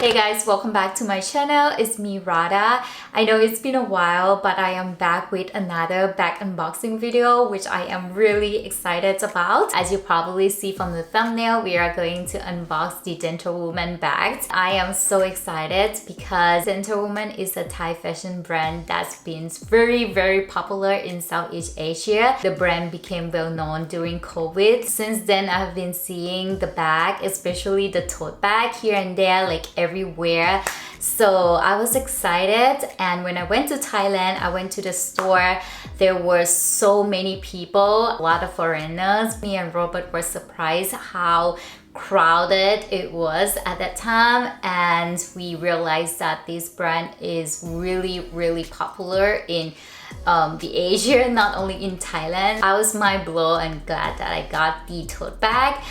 Hey guys, welcome back to my channel. It's me, Radha. I know it's been a while, but I am back with another bag unboxing video, which I am really excited about. As you probably see from the thumbnail, we are going to unbox the Gentlewoman bags. I am so excited because Gentlewoman is a Thai fashion brand that's been very popular in Southeast Asia. The brand became well known during COVID. Since then, I've been seeing the bag, especially the tote bag here and there, like everywhere. So I was excited, and when I went to Thailand, I went to the store. There were so many people, a lot of foreigners. Me and Robert were surprised how crowded it was at that time, and we realized that this brand is really popular in the Asia, not only in Thailand. I was mind blown and glad that I got the tote bag.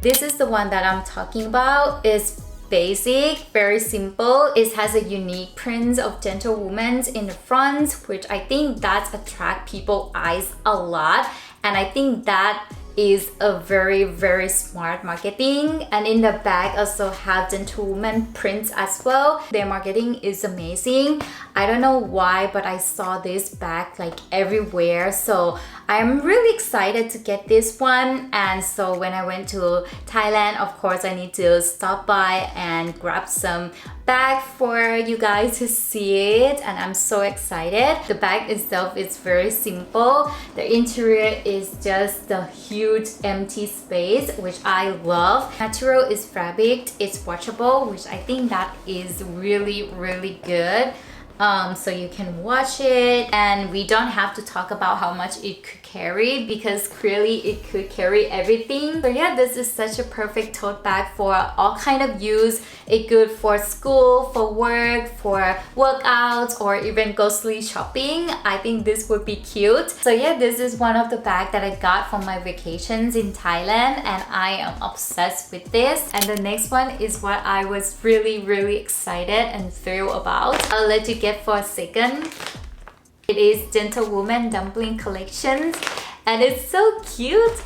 This is the one that I'm talking about. It's basic, very simple. It has a unique print of Gentlewoman in the front, which I think that attracts people's eyes a lot. And I think that is a very smart marketing. And in the bag also have Gentlewoman prints as well. Their marketing is amazing. I don't know why, but I saw this bag like everywhere. So I'm really excited to get this one. And so when I went to Thailand, of course I need to stop by and grab some bag for you guys to see it, and I'm so excited. The bag itself is very simple. The interior is just a huge empty space, which I love. Material is fabric, it's washable, which I think that is really good. So you can wash it, and we don't have to talk about how much it could carry because clearly it could carry everything. So yeah, this is such a perfect tote bag for all kind of use. It's good for school, for work, for workouts, or even grocery shopping. I think this would be cute. So yeah, this is one of the bags that I got from my vacations in Thailand, and I am obsessed with this. And the next one is what I was really excited and thrilled about. I'll let you get for a second. It is Gentlewoman Dumpling collections, and it's so cute.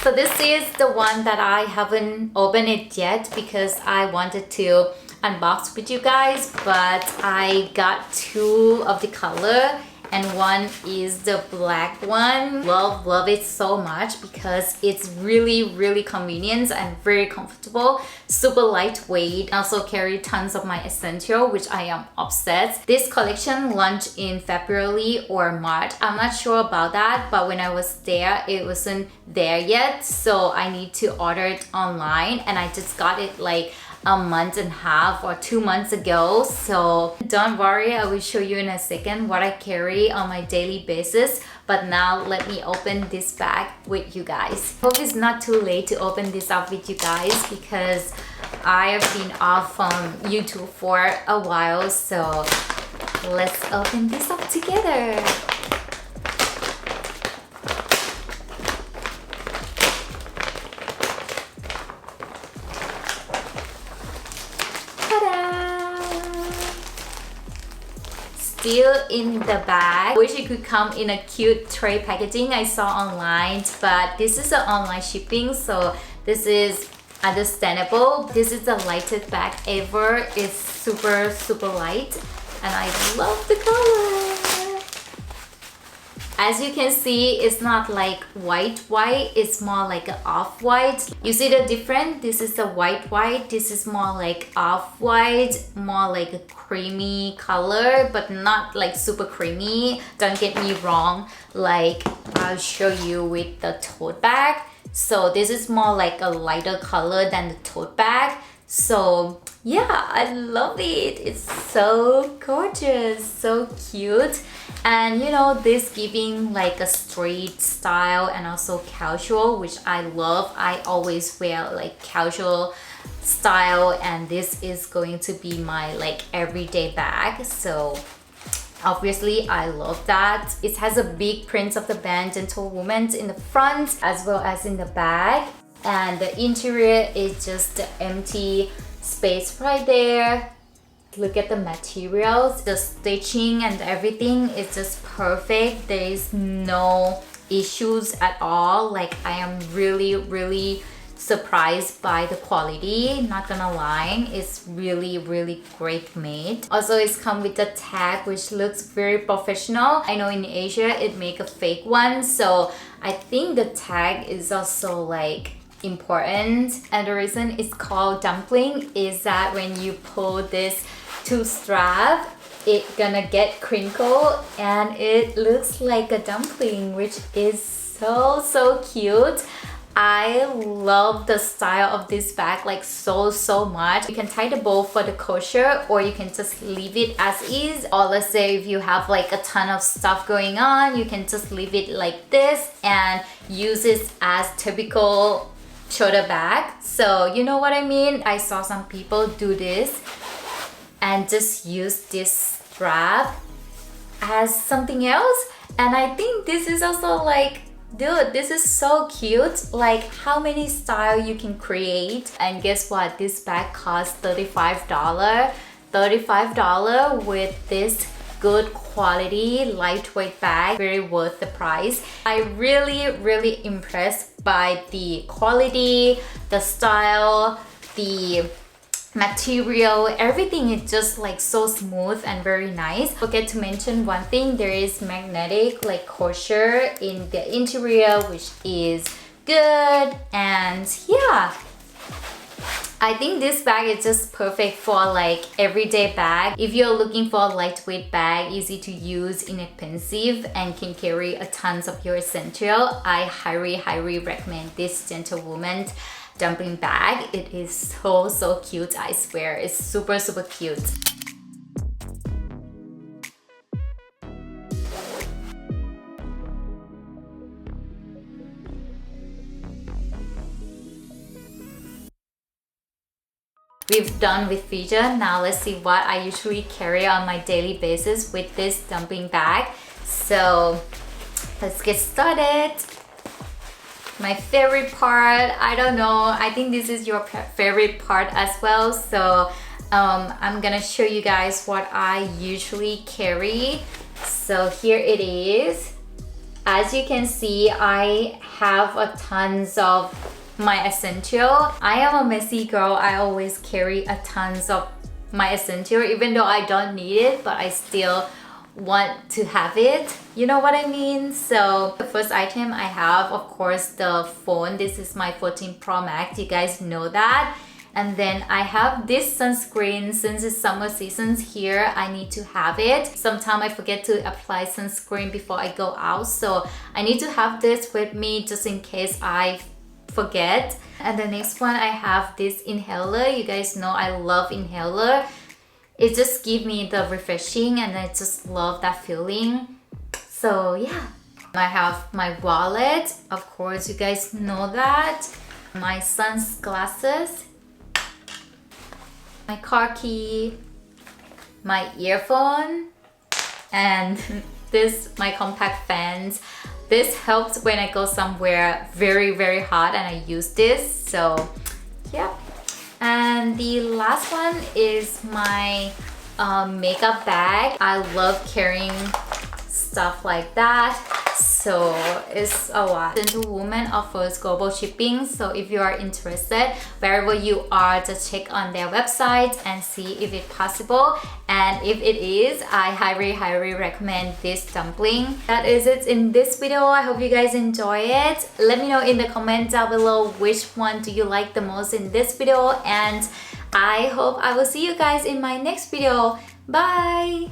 So this is the one that I haven't opened it yet because I wanted to unbox with you guys, but I got two of the color, and one is the black one. Love it so much because it's really convenient and very comfortable, super lightweight. Also carry tons of my essential, which I am obsessed. This collection launched in February or March. I'm not sure about that, but when I was there, it wasn't there yet, so I need to order it online, and I just got it like a month and a half or 2 months ago. So don't worry, I will show you in a second what I carry on my daily basis. But now let me open this bag with you guys. Hope it's not too late to open this up with you guys because I have been off from YouTube for a while. So let's open this up together. Still in the bag. Wish it could come in a cute tray packaging I saw online, but this is an online shipping, so this is understandable. This is the lightest bag ever. It's super light, and I love the color. As you can see, it's not like white, it's more like an off-white. You see the difference? This is the white. This is more like off-white, more like a creamy color, but not like super creamy. Don't get me wrong, like I'll show you with the tote bag. So this is more like a lighter color than the tote bag. So yeah, I love it. It's so gorgeous, so cute. And you know, this giving like a street style and also casual, which I love. I always wear like casual style, and this is going to be my like everyday bag. So obviously I love that. It has a big print of the brand Gentlewoman in the front as well as in the bag, and the interior is just the empty space right there. Look at the materials, the stitching and everything is just perfect. There is no issues at all. Like I am really surprised by the quality, not gonna lie. It's really great made. Also, it's come with the tag, which looks very professional. I know in Asia it make a fake one, so I think the tag is also like important. And the reason it's called dumpling is that when you pull this two strap, it gonna get crinkled and it looks like a dumpling, which is so cute. I love the style of this bag like so much. You can tie the bow for the kosher, or you can just leave it as is. Or let's say if you have like a ton of stuff going on, you can just leave it like this and use it as typical Tote bag. So you know what I mean? I saw some people do this and just use this strap as something else, and I think this is also like, dude, this is so cute. Like how many style you can create. And guess what? This bag costs $35. $35 with this good quality lightweight bag. Very worth the price. I really impressed by the quality, the style, the material, everything is just like so smooth and very nice. Forget to mention one thing, there is magnetic like kosher in the interior, which is good. And yeah, I think this bag is just perfect for like everyday bag. If you're looking for a lightweight bag, easy to use, inexpensive, and can carry a tons of your essential, I highly recommend this Gentlewoman Dumpling bag. It is so cute, I swear. It's super cute. We've done with feature. Now let's see what I usually carry on my daily basis with this dumpling bag. So let's get started. My favorite part, I don't know, I think this is your favorite part as well. So I'm gonna show you guys what I usually carry. So here it is. As you can see, I have a tons of my essential. I am a messy girl. I always carry a tons of my essential, even though I don't need it, but I still want to have it. You know what I mean? So the first item I have, of course, the phone. This is my 14 Pro Max. You guys know that. And then I have this sunscreen. Since it's summer seasons here, I need to have it. Sometimes I forget to apply sunscreen before I go out, so I need to have this with me just in case I forget. And the next one, I have this inhaler. You guys know I love inhaler. It just gives me the refreshing, and I just love that feeling. So yeah, I have my wallet. Of course, you guys know that. My sunglasses, my car key, my earphone, and this, my compact fans. This helps when I go somewhere very hot and I use this. So yeah. And the last one is my makeup bag. I love carrying stuff like that, so it's a lot. Gentlewoman offers global shipping, so if you are interested, wherever you are, just check on their website and see if it's possible. And if it is, I highly recommend this dumpling. That is it in this video. I hope you guys enjoy it. Let me know in the comments down below which one do you like the most in this video, and I hope I will see you guys in my next video. Bye!